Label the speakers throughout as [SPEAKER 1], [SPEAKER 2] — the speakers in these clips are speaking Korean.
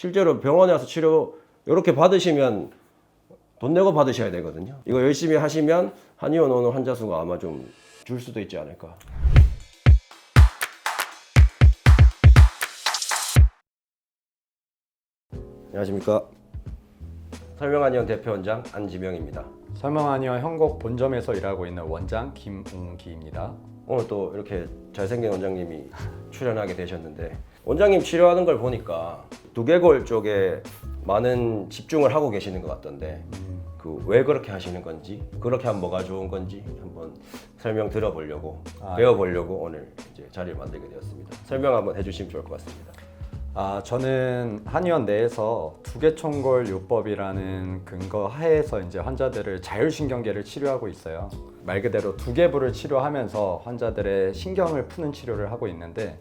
[SPEAKER 1] 실제로 병원에 와서 치료 이렇게 받으시면 돈 내고 받으셔야 되거든요. 이거 열심히 하시면 한의원 오는 환자 수가 아마 좀 줄 수도 있지 않을까. 안녕하십니까. 설명한의원 대표원장 안지명입니다.
[SPEAKER 2] 설명한의원 현곡 본점에서 일하고 있는 원장 김웅기입니다.
[SPEAKER 1] 오늘 또 이렇게 잘생긴 원장님이 출연하게 되셨는데, 원장님 치료하는 걸 보니까 두개골 쪽에 많은 집중을 하고 계시는 것 같던데 그 왜 그렇게 하시는 건지, 그렇게 하면 뭐가 좋은 건지 한번 설명 들어보려고 배워보려고 오늘 이제 자리를 만들게 되었습니다. 설명 한번 해주시면 좋을 것 같습니다.
[SPEAKER 2] 저는 한의원 내에서 두개총골 요법이라는 근거 하에서 이제 환자들을 자율신경계를 치료하고 있어요. 말 그대로 두개부를 치료하면서 환자들의 신경을 푸는 치료를 하고 있는데,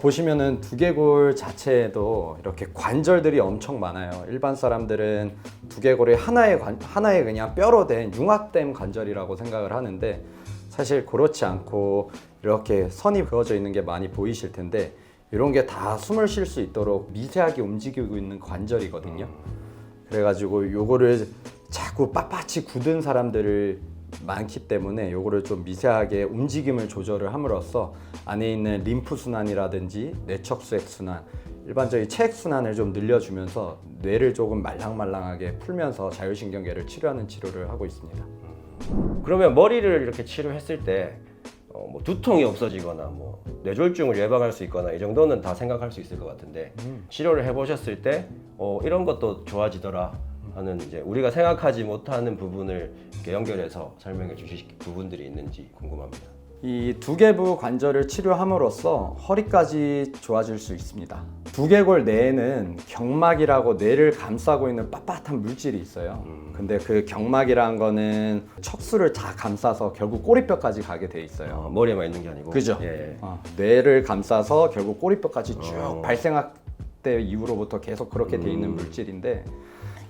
[SPEAKER 2] 보시면은 두개골 자체에도 이렇게 관절들이 엄청 많아요. 일반 사람들은 두개골이 하나의 그냥 뼈로 된 융합된 관절이라고 생각을 하는데, 사실 그렇지 않고 이렇게 선이 그어져 있는 게 많이 보이실 텐데, 이런 게 다 숨을 쉴 수 있도록 미세하게 움직이고 있는 관절이거든요. 그래가지고 요거를 자꾸 빳빳이 굳은 사람들을 많기 때문에 요거를 좀 미세하게 움직임을 조절을 함으로써 안에 있는 림프 순환이라든지 뇌척수액 순환, 일반적인 체액 순환을 좀 늘려주면서 뇌를 조금 말랑말랑하게 풀면서 자율신경계를 치료하는 치료를 하고 있습니다.
[SPEAKER 1] 그러면 머리를 이렇게 치료했을 때 뭐 두통이 없어지거나 뭐 뇌졸중을 예방할 수 있거나 이 정도는 다 생각할 수 있을 것 같은데, 치료를 해보셨을 때 이런 것도 좋아지더라 하는, 이제 우리가 생각하지 못하는 부분을 이렇게 연결해서 설명해 주실 부분들이 있는지 궁금합니다.
[SPEAKER 2] 이 두개부 관절을 치료함으로써 허리까지 좋아질 수 있습니다. 두개골 내에는 경막이라고 뇌를 감싸고 있는 빳빳한 물질이 있어요. 근데 그 경막이라는 거는 척수를 다 감싸서 결국 꼬리뼈까지 가게 돼 있어요.
[SPEAKER 1] 머리에만 있는 게 아니고.
[SPEAKER 2] 그죠?
[SPEAKER 1] 예.
[SPEAKER 2] 뇌를 감싸서 결국 꼬리뼈까지 쭉 발생학 때 이후로부터 계속 그렇게 돼 있는 물질인데,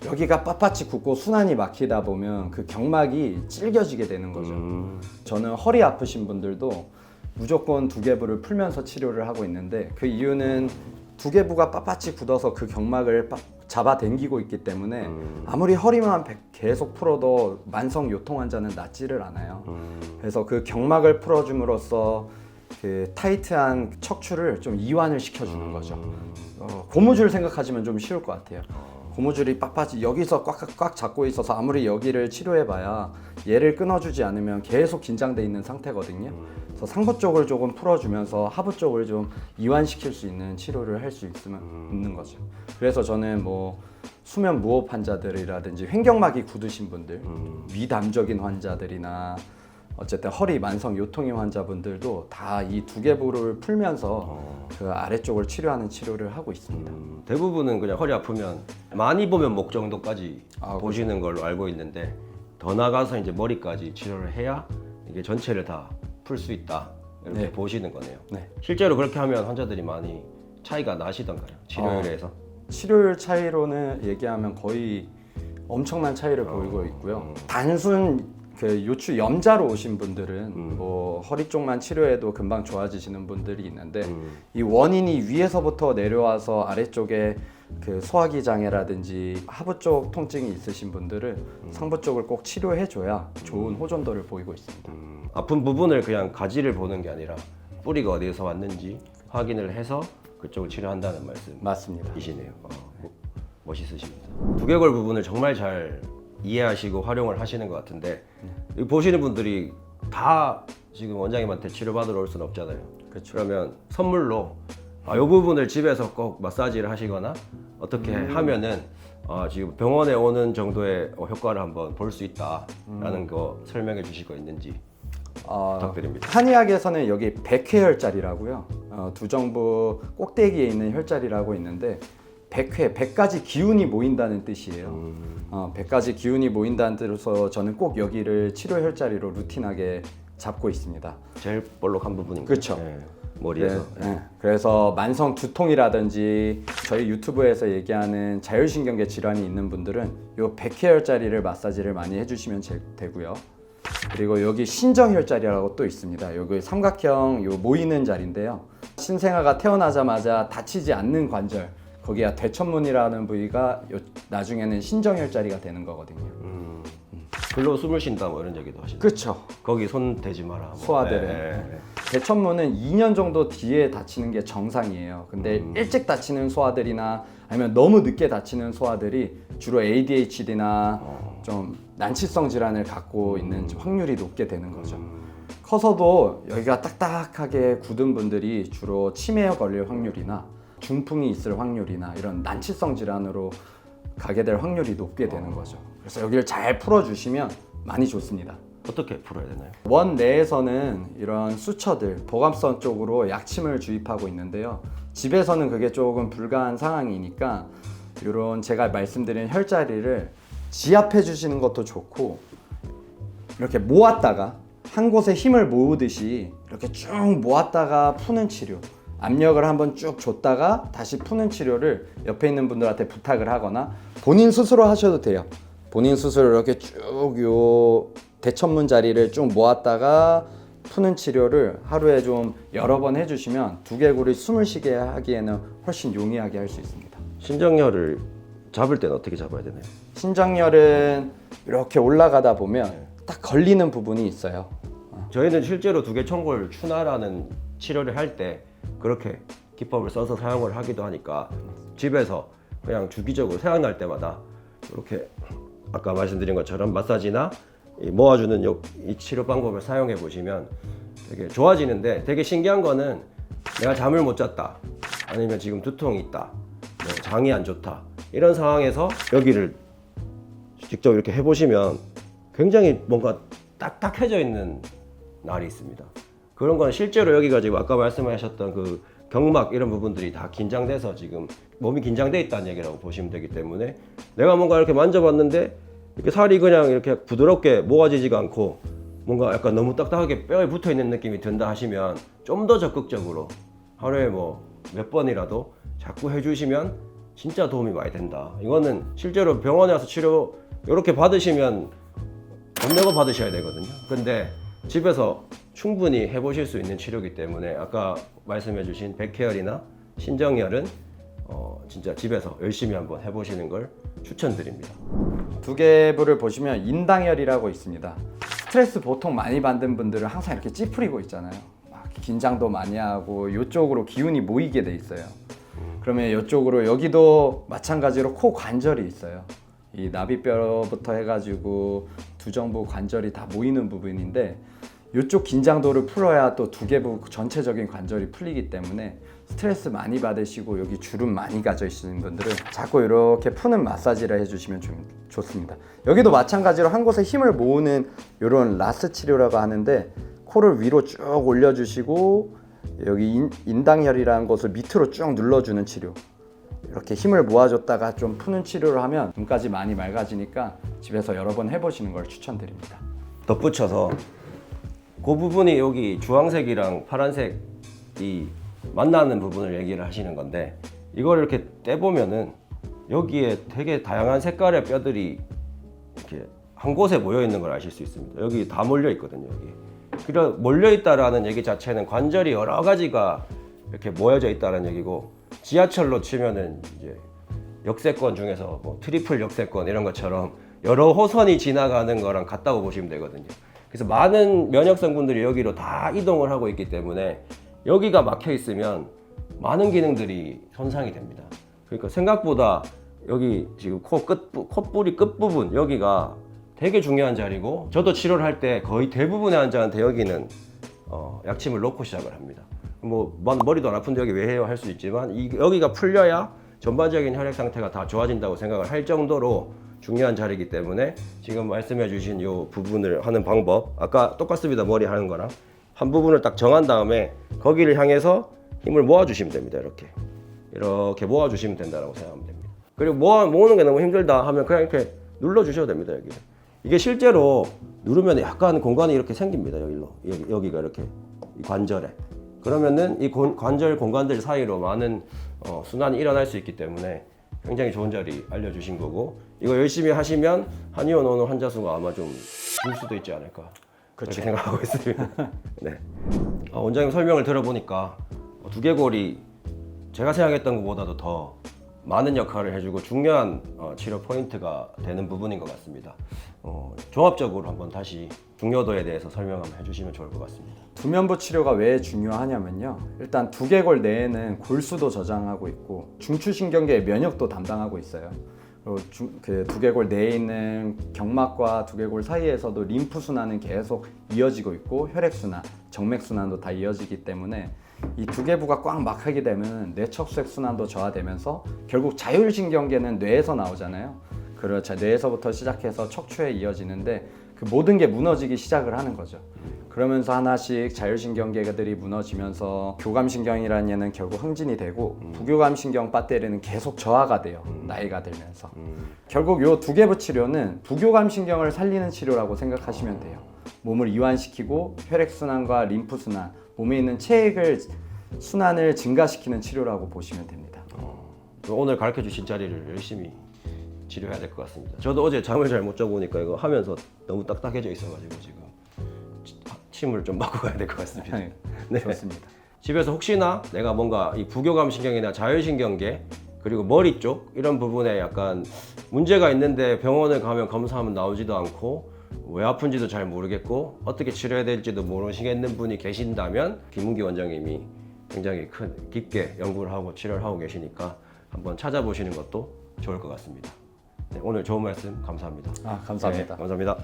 [SPEAKER 2] 여기가 빳빳이 굳고 순환이 막히다 보면 그 경막이 찔겨지게 되는 거죠. 저는 허리 아프신 분들도 무조건 두개부를 풀면서 치료를 하고 있는데, 그 이유는 두개부가 빳빳이 굳어서 그 경막을 잡아당기고 있기 때문에 아무리 허리만 계속 풀어도 만성 요통 환자는 낫지를 않아요. 그래서 그 경막을 풀어줌으로써 그 타이트한 척추를 좀 이완을 시켜주는 거죠. 고무줄 생각하시면 좀 쉬울 것 같아요. 고무줄이 빳빳이 여기서 꽉 잡고 있어서 아무리 여기를 치료해봐야 얘를 끊어주지 않으면 계속 긴장돼 있는 상태거든요. 그래서 상부 쪽을 조금 풀어주면서 하부 쪽을 좀 이완시킬 수 있는 치료를 할 수 있는 거죠. 그래서 저는 뭐 수면 무호흡 환자들이라든지 횡격막이 굳으신 분들, 위담적인 환자들이나 어쨌든 허리 만성 요통인 환자분들도 다 이 두개부를 풀면서 그 아래쪽을 치료하는 치료를 하고 있습니다.
[SPEAKER 1] 대부분은 그냥 허리 아프면 많이 보면 목 정도까지 보시는 걸로 알고 있는데, 더 나가서 이제 머리까지 치료를 해야 이게 전체를 다 풀 수 있다 이렇게 보시는 거네요.
[SPEAKER 2] 네.
[SPEAKER 1] 실제로 그렇게 하면 환자들이 많이 차이가 나시던가요? 치료율에서?
[SPEAKER 2] 치료율 차이로는 얘기하면 거의 엄청난 차이를 보이고 있고요. 단순 그 요추 염자로 오신 분들은 뭐 허리 쪽만 치료해도 금방 좋아지시는 분들이 있는데, 이 원인이 위에서부터 내려와서 아래쪽에 그 소화기 장애라든지 하부 쪽 통증이 있으신 분들은 상부 쪽을 꼭 치료해줘야 좋은 호전도를 보이고 있습니다.
[SPEAKER 1] 아픈 부분을 그냥 가지를 보는 게 아니라 뿌리가 어디에서 왔는지 확인을 해서 그쪽을 치료한다는
[SPEAKER 2] 맞습니다.
[SPEAKER 1] 말씀이시네요. 멋있으십니다. 두개골 부분을 정말 잘 이해하시고 활용을 하시는 것 같은데, 이 보시는 분들이 다 지금 원장님한테 치료받으러 올 수는 없잖아요.
[SPEAKER 2] 그렇죠.
[SPEAKER 1] 그러면 선물로 이 부분을 집에서 꼭 마사지를 하시거나 어떻게 하면은 지금 병원에 오는 정도의 효과를 한번 볼 수 있다라는 거 설명해 주실 거 있는지 부탁드립니다.
[SPEAKER 2] 한의학에서는 여기 백회혈자리라고요. 두정부 꼭대기에 있는 혈자리라고 있는데, 100가지 기운이 모인다는 뜻이에요. 100가지 기운이 모인다는 뜻으로서 저는 꼭 여기를 치료 혈자리로 루틴하게 잡고 있습니다.
[SPEAKER 1] 제일 볼록한 부분인가요?
[SPEAKER 2] 그렇죠.
[SPEAKER 1] 네, 머리에서.
[SPEAKER 2] 네. 그래서 만성 두통이라든지 저희 유튜브에서 얘기하는 자율신경계 질환이 있는 분들은 요 100회혈자리를 마사지를 많이 해주시면 되고요. 그리고 여기 신정혈자리라고 또 있습니다. 여기 삼각형 요 모이는 자리인데요. 신생아가 태어나자마자 다치지 않는 관절, 거기가 대천문이라는 부위가 나중에는 신정혈 자리가 되는 거거든요.
[SPEAKER 1] 글로 숨을 쉰다 뭐 이런 얘기도 하시죠.
[SPEAKER 2] 그렇죠.
[SPEAKER 1] 거기 손 대지 마라. 뭐.
[SPEAKER 2] 소아들은.
[SPEAKER 1] 네.
[SPEAKER 2] 대천문은 2년 정도 뒤에 다치는 게 정상이에요. 근데 일찍 다치는 소아들이나 아니면 너무 늦게 다치는 소아들이 주로 ADHD나 좀 난치성 질환을 갖고 있는 확률이 높게 되는 거죠. 커서도 여기가 딱딱하게 굳은 분들이 주로 치매에 걸릴 확률이나 중풍이 있을 확률이나 이런 난치성 질환으로 가게 될 확률이 높게 되는 거죠. 그래서 여기를 잘 풀어주시면 많이 좋습니다.
[SPEAKER 1] 어떻게 풀어야 되나요?
[SPEAKER 2] 원 내에서는 이런 수처들, 보감선 쪽으로 약침을 주입하고 있는데요. 집에서는 그게 조금 불가한 상황이니까 이런 제가 말씀드린 혈자리를 지압해 주시는 것도 좋고 이렇게 모았다가 한 곳에 힘을 모으듯이 이렇게 쭉 모았다가 푸는 치료, 압력을 한번 쭉 줬다가 다시 푸는 치료를 옆에 있는 분들한테 부탁을 하거나 본인 스스로 하셔도 돼요. 본인 스스로 이렇게 쭉 요 대천문 자리를 쭉 모았다가 푸는 치료를 하루에 좀 여러 번 해주시면 두개골이 숨을 쉬게 하기에는 훨씬 용이하게 할 수 있습니다.
[SPEAKER 1] 신정혈을 잡을 때는 어떻게 잡아야 되나요?
[SPEAKER 2] 신정혈은 이렇게 올라가다 보면 딱 걸리는 부분이 있어요.
[SPEAKER 1] 저희는 실제로 두개천골 추나라는 치료를 할 때 그렇게 기법을 써서 사용을 하기도 하니까 집에서 그냥 주기적으로 생각날 때마다 이렇게 아까 말씀드린 것처럼 마사지나 이 모아주는 이 치료 방법을 사용해 보시면 되게 좋아지는데, 되게 신기한 거는 내가 잠을 못 잤다, 아니면 지금 두통이 있다, 뭐 장이 안 좋다, 이런 상황에서 여기를 직접 이렇게 해보시면 굉장히 뭔가 딱딱해져 있는 날이 있습니다. 그런 건 실제로 여기가 지금 아까 말씀하셨던 그 경막 이런 부분들이 다 긴장돼서 지금 몸이 긴장돼 있다는 얘기라고 보시면 되기 때문에, 내가 뭔가 이렇게 만져봤는데 이렇게 살이 그냥 이렇게 부드럽게 모아지지가 않고 뭔가 약간 너무 딱딱하게 뼈에 붙어 있는 느낌이 든다 하시면 좀 더 적극적으로 하루에 뭐 몇 번이라도 자꾸 해주시면 진짜 도움이 많이 된다. 이거는 실제로 병원에 와서 치료 이렇게 받으시면 돈 내고 받으셔야 되거든요. 근데 집에서 충분히 해보실 수 있는 치료이기 때문에 아까 말씀해주신 백혈이나 신정혈은 진짜 집에서 열심히 한번 해보시는 걸 추천드립니다.
[SPEAKER 2] 두개부를 보시면 인당혈이라고 있습니다. 스트레스 보통 많이 받는 분들은 항상 이렇게 찌푸리고 있잖아요. 막 긴장도 많이 하고 이쪽으로 기운이 모이게 돼 있어요. 그러면 이쪽으로, 여기도 마찬가지로 코 관절이 있어요. 이 나비뼈부터 해가지고 두정부 관절이 다 모이는 부분인데, 이쪽 긴장도를 풀어야 또 두개부 전체적인 관절이 풀리기 때문에 스트레스 많이 받으시고 여기 주름 많이 가져 있는 분들은 자꾸 이렇게 푸는 마사지를 해주시면 좀 좋습니다. 여기도 마찬가지로 한 곳에 힘을 모으는 이런 라스 치료라고 하는데, 코를 위로 쭉 올려주시고 여기 인당혈이라는 곳을 밑으로 쭉 눌러주는 치료, 이렇게 힘을 모아줬다가 좀 푸는 치료를 하면 눈까지 많이 맑아지니까 집에서 여러 번 해보시는 걸 추천드립니다.
[SPEAKER 1] 덧붙여서 그 부분이 여기 주황색이랑 파란색이 만나는 부분을 얘기를 하시는 건데, 이걸 이렇게 떼보면은 여기에 되게 다양한 색깔의 뼈들이 이렇게 한 곳에 모여 있는 걸 아실 수 있습니다. 여기 다 몰려 있거든요. 여기. 그러니까 몰려 있다라는 얘기 자체는 관절이 여러 가지가 이렇게 모여져 있다는 얘기고, 지하철로 치면은 이제 역세권 중에서 뭐 트리플 역세권 이런 것처럼 여러 호선이 지나가는 거랑 같다고 보시면 되거든요. 그래서 많은 면역 성분들이 여기로 다 이동을 하고 있기 때문에 여기가 막혀 있으면 많은 기능들이 손상이 됩니다. 그러니까 생각보다 여기 지금 콧뿌리 끝부분 여기가 되게 중요한 자리고, 저도 치료를 할 때 거의 대부분의 환자한테 여기는 약침을 놓고 시작을 합니다. 뭐 머리도 안 아픈데 여기 왜 해요 할 수 있지만, 여기가 풀려야 전반적인 혈액 상태가 다 좋아진다고 생각을 할 정도로 중요한 자리이기 때문에, 지금 말씀해 주신 이 부분을 하는 방법, 아까 똑같습니다. 머리 하는 거랑 한 부분을 딱 정한 다음에 거기를 향해서 힘을 모아 주시면 됩니다. 이렇게 모아 주시면 된다고 생각하면 됩니다. 그리고 모으는 게 너무 힘들다 하면 그냥 이렇게 눌러 주셔도 됩니다. 이게 실제로 누르면 약간 공간이 이렇게 생깁니다. 여기가 이렇게 이 관절에. 그러면은 이 관절 공간들 사이로 많은 순환이 일어날 수 있기 때문에 굉장히 좋은 자리 알려주신 거고, 이거 열심히 하시면 한의원 오는 환자 수가 아마 좀 줄 수도 있지 않을까, 그렇게 생각하고 있습니다. 네. 원장님 설명을 들어보니까 두개골이 제가 생각했던 것보다도 더 많은 역할을 해주고 중요한 치료 포인트가 되는 부분인 것 같습니다. 종합적으로 한번 다시 중요도에 대해서 설명 한번 해주시면 좋을 것 같습니다.
[SPEAKER 2] 두면부 치료가 왜 중요하냐면요. 일단 두개골 내에는 골수도 저장하고 있고 중추신경계의 면역도 담당하고 있어요. 그리고 그 두개골 내에 있는 경막과 두개골 사이에서도 림프 순환은 계속 이어지고 있고 혈액 순환, 정맥 순환도 다 이어지기 때문에 이 두개부가 꽉 막히게 되면 뇌척수액 순환도 저하되면서 결국 자율신경계는 뇌에서 나오잖아요. 그렇죠. 뇌에서부터 시작해서 척추에 이어지는데 그 모든 게 무너지기 시작을 하는 거죠. 그러면서 하나씩 자율신경계들이 무너지면서 교감신경이라는 얘는 결국 흥진이 되고 부교감신경 배터리는 계속 저하가 돼요. 나이가 들면서. 결국 요 두개부 치료는 부교감신경을 살리는 치료라고 생각하시면 돼요. 몸을 이완시키고 혈액순환과 림프순환, 몸에 있는 체액을 순환을 증가시키는 치료라고 보시면 됩니다.
[SPEAKER 1] 오늘 가르쳐 주신 자리를 열심히 치료해야 될 것 같습니다. 저도 어제 잠을 잘 못 자고 오니까 이거 하면서 너무 딱딱해져 있어가지고 지금 침을 좀 바꿔 가야 될 것 같습니다.
[SPEAKER 2] 네, 좋습니다.
[SPEAKER 1] 집에서 혹시나 내가 뭔가 이 부교감 신경이나 자율신경계 그리고 머리 쪽 이런 부분에 약간 문제가 있는데 병원을 가면 검사하면 나오지도 않고 왜 아픈지도 잘 모르겠고 어떻게 치료해야 될지도 모르시겠는 분이 계신다면 김문기 원장님이 굉장히 깊게 연구를 하고 치료를 하고 계시니까 한번 찾아보시는 것도 좋을 것 같습니다. 네, 오늘 좋은 말씀 감사합니다.
[SPEAKER 2] 감사합니다.
[SPEAKER 1] 네, 감사합니다.